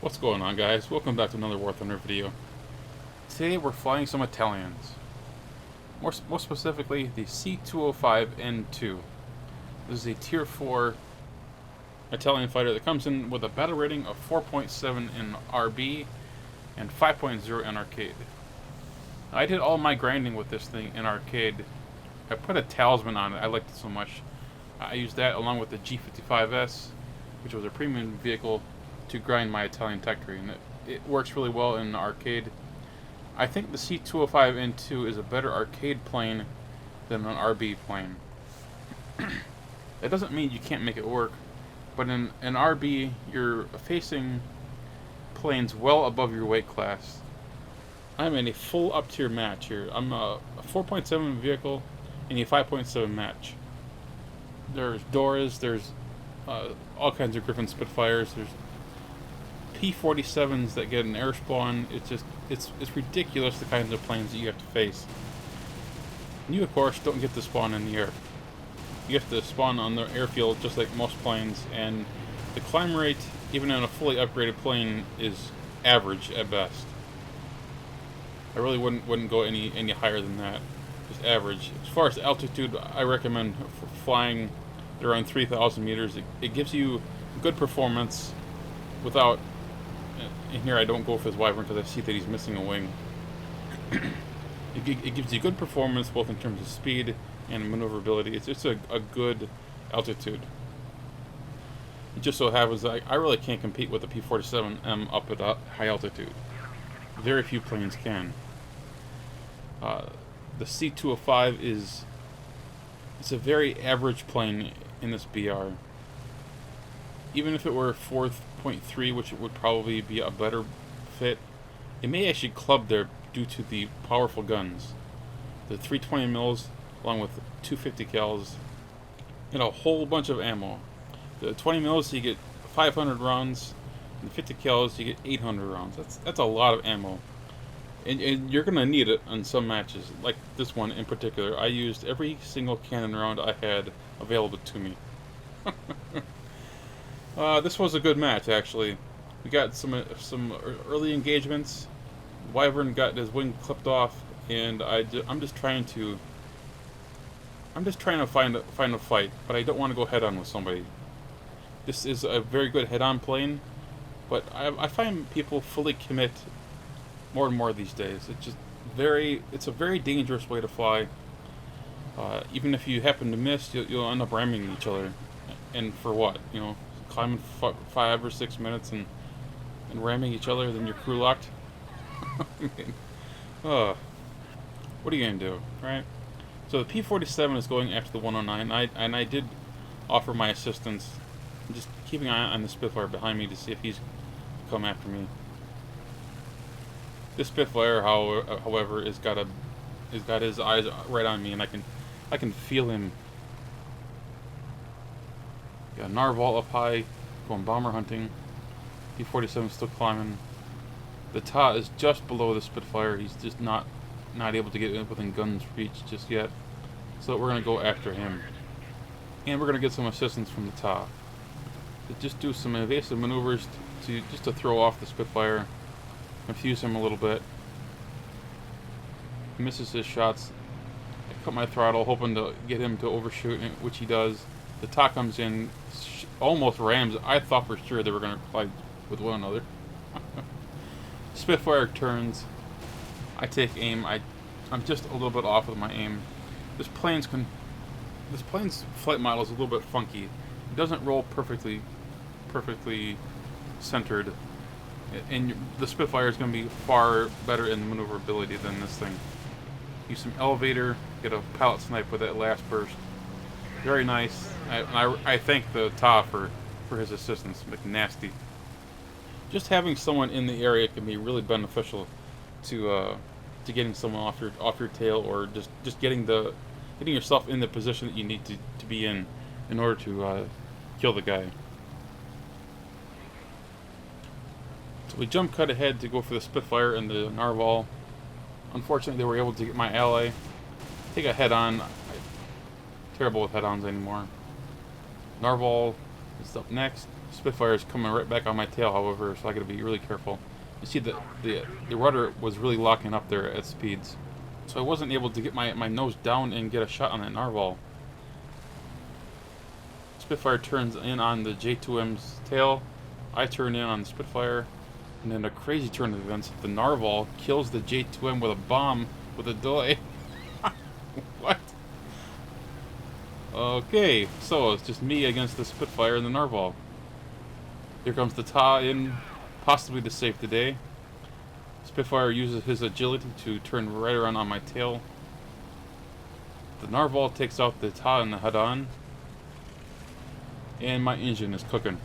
What's going on, guys? Welcome back to another War Thunder video. Today we're flying some Italians. More specifically, the C.205N2. This is a Tier 4 Italian fighter that comes in with a battle rating of 4.7 in RB and 5.0 in arcade. I did all my grinding with this thing in arcade. I put a talisman on it. I liked it so much. I used that along with the G55S, which was a premium vehicle, to grind my Italian tech tree, and it works really well in the arcade. I think the C.205N2 is a better arcade plane than an RB plane. That doesn't mean you can't make it work, but in an RB, you're facing planes well above your weight class. I'm in a full up-tier match here. I'm a 4.7 vehicle in a 5.7 match. There's Doras, there's all kinds of Griffin Spitfires, there's P-47s that get an air spawn. It's ridiculous the kinds of planes that you have to face. You, of course, don't get to spawn in the air. You have to spawn on the airfield just like most planes, and the climb rate, even in a fully upgraded plane, is average at best. I really wouldn't go any higher than that. Just average. As far as altitude, I recommend for flying at around 3,000 meters. It gives you good performance without. And here I don't go for this Wyvern because I see that he's missing a wing. It gives you good performance both in terms of speed and maneuverability. It's just a good altitude. It just so happens that I really can't compete with the P-47M up at high altitude. Very few planes can. The C-205 it's a very average plane in this BR. Even if it were 4.3, which would probably be a better fit, it may actually club there due to the powerful guns. The 320 mils along with 250 cals and a whole bunch of ammo. The 20 mils you get 500 rounds, and the 50 cals you get 800 rounds. That's a lot of ammo. And you're going to need it on some matches, like this one in particular. I used every single cannon round I had available to me. This was a good match, actually. We got some early engagements. Wyvern got his wing clipped off, and I'm just trying to find a fight, but I don't want to go head on with somebody. This is a very good head-on plane, but I find people fully commit more and more these days. It's a very dangerous way to fly. Even if you happen to miss, you'll end up ramming each other, and for what? You know, climbing 5 or 6 minutes and ramming each other, then you're crew locked. I mean, what are you gonna do, right? So the P-47 is going after the 109, and I did offer my assistance. I'm just keeping an eye on the Spitfire behind me to see if he's come after me. This Spitfire, however, has got his eyes right on me, and I can feel him. Got a Narval up high, going bomber hunting. P-47 still climbing. The Ta is just below the Spitfire. He's just not able to get within gun's reach just yet. So we're gonna go after him, and we're gonna get some assistance from the Ta. To just do some evasive maneuvers just to throw off the Spitfire, confuse him a little bit. He misses his shots. I cut my throttle, hoping to get him to overshoot, which he does. The Ta comes in, almost rams. I thought for sure they were going to collide with one another. Spitfire turns. I take aim. I'm just a little bit off with my aim. This plane's flight model is a little bit funky. It doesn't roll perfectly centered, and the Spitfire is going to be far better in maneuverability than this thing. Use some elevator, get a pallet snipe with that last burst. Very nice. I thank the Ta for his assistance. McNasty. Just having someone in the area can be really beneficial to getting someone off your tail, or just getting yourself in the position that you need to be in order to kill the guy. So we jump cut ahead to go for the Spitfire and the Narval. Unfortunately, they were able to get my ally. Take a head-on. Terrible with head-ons anymore. Narval is up next. Spitfire is coming right back on my tail, however, so I gotta be really careful. You see the rudder was really locking up there at speeds, so I wasn't able to get my nose down and get a shot on that narwhal. Spitfire turns in on the J2M's tail. I turn in on the Spitfire, and then a crazy turn of events. The narwhal kills the J2M with a bomb with a delay. What? Okay, so it's just me against the Spitfire and the narwhal. Here comes the Ta in, possibly to save the day. Spitfire uses his agility to turn right around on my tail. The narwhal takes out the Ta and the head-on, and my engine is cooking.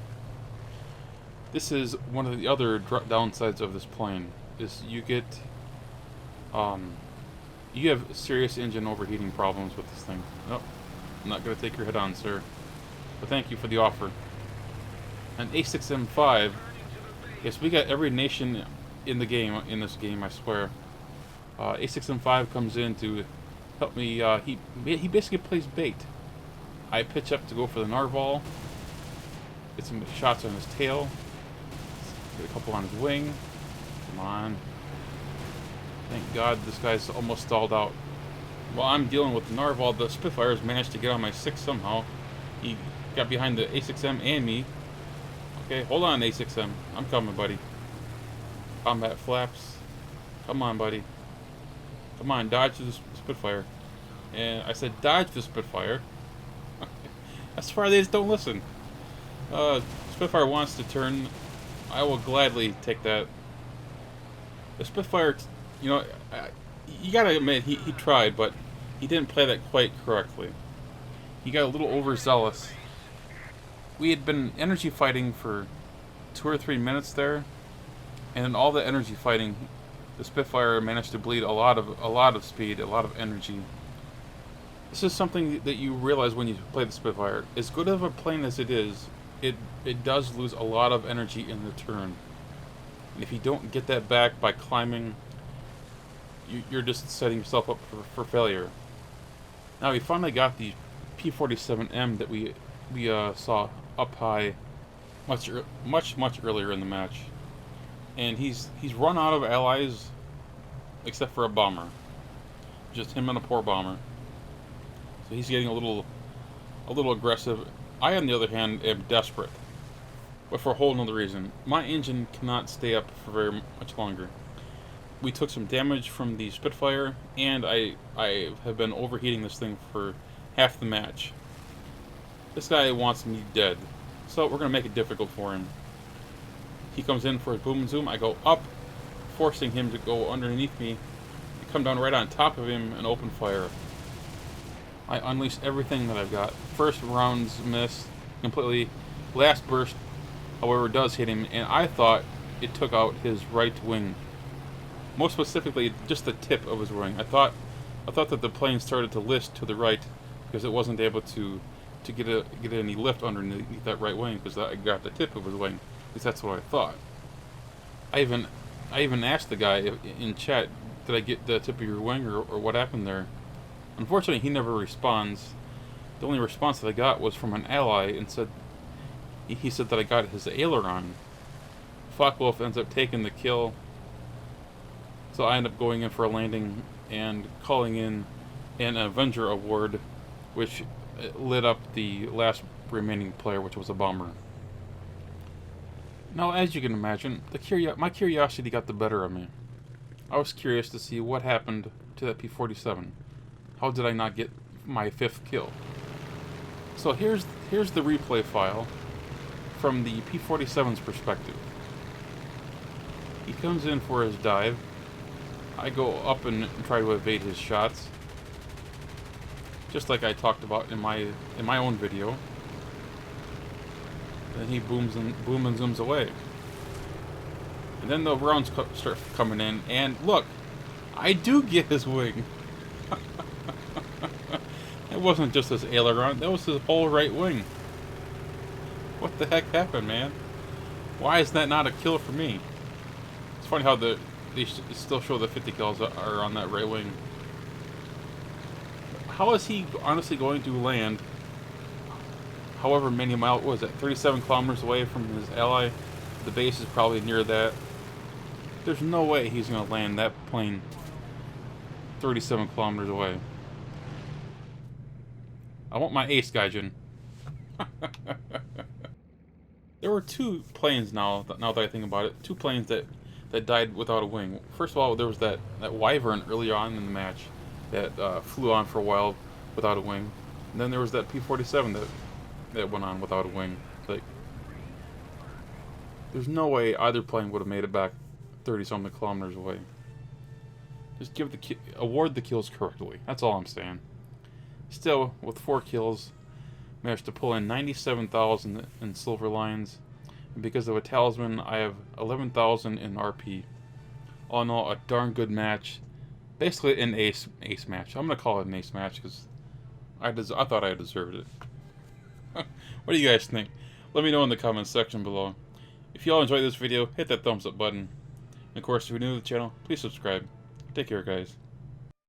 This is one of the other downsides of this plane, is you get, you have serious engine overheating problems with this thing. Nope, I'm not going to take your head-on, sir, but thank you for the offer. An A6M5, yes, we got every nation in the game, in this game, I swear. A6M5 comes in to help me. He basically plays bait. I pitch up to go for the narwhal, get some shots on his tail, get a couple on his wing. Come on. Thank God this guy's almost stalled out. While I'm dealing with the narwhal, the Spitfires managed to get on my 6 somehow. He got behind the A6M and me. Okay, hold on, A6M. I'm coming, buddy. Combat flaps. Come on, buddy. Come on, dodge the Spitfire. And I said dodge the Spitfire. That's why they just don't listen. Spitfire wants to turn. I will gladly take that. The Spitfire, you know, you gotta admit, he tried, but he didn't play that quite correctly. He got a little overzealous. We had been energy fighting for 2 or 3 minutes there, and in all the energy fighting, the Spitfire managed to bleed a lot of speed, a lot of energy. This is something that you realize when you play the Spitfire. As good of a plane as it is, it does lose a lot of energy in the turn. And if you don't get that back by climbing, you're just setting yourself up for failure. Now we finally got the P-47M that we saw up high much earlier in the match, and he's run out of allies except for a bomber, just him and a poor bomber. So he's getting a little aggressive. I, on the other hand, am desperate, but for a whole nother reason. My engine cannot stay up for very much longer. We took some damage from the Spitfire, and I have been overheating this thing for half the match. This guy wants me dead, so we're going to make it difficult for him. He comes in for his boom and zoom. I go up, forcing him to go underneath me. I come down right on top of him and open fire. I unleash everything that I've got. First rounds miss completely. Last burst, however, does hit him, and I thought it took out his right wing. Most specifically, just the tip of his wing. I thought that the plane started to list to the right because it wasn't able to get any lift underneath that right wing because I got the tip of his wing. At least that's what I thought. I even asked the guy in chat, did I get the tip of your wing or what happened there? Unfortunately, he never responds. The only response that I got was from an ally and he said that I got his aileron. Focke-Wulf ends up taking the kill. So I end up going in for a landing and calling in an Avenger award, which lit up the last remaining player, which was a bomber. Now, as you can imagine, my curiosity got the better of me. I was curious to see what happened to that P-47. How did I not get my 5th kill? So here's the replay file from the P-47's perspective. He comes in for his dive. I go up and try to evade his shots, just like I talked about in my own video. Then he boom and zooms away, and then the rounds start coming in. And look, I do get his wing. It wasn't just his aileron; that was his whole right wing. What the heck happened, man? Why is that not a kill for me? It's funny how they still show the 50 kills are on that right wing. How is he honestly going to land however many miles, what was it, 37 kilometers away from his ally. The base is probably near that. There's no way he's going to land that plane 37 kilometers away. I want my ace, Gaijin. There were two planes now that I think about it. Two planes that died without a wing. First of all, there was that Wyvern earlier on in the match that flew on for a while without a wing. And then there was that P-47 that went on without a wing. Like, there's no way either plane would have made it back 30-something kilometers away. Just award the kills correctly. That's all I'm saying. Still, with 4 kills, managed to pull in 97,000 in silver lines. And because of a talisman, I have 11,000 in RP. All in all, a darn good match. Basically an ace match. I'm gonna call it an ace match because I thought I deserved it. What do you guys think? Let me know in the comments section below. If y'all enjoyed this video, hit that thumbs up button. And of course, if you're new to the channel, please subscribe. Take care, guys.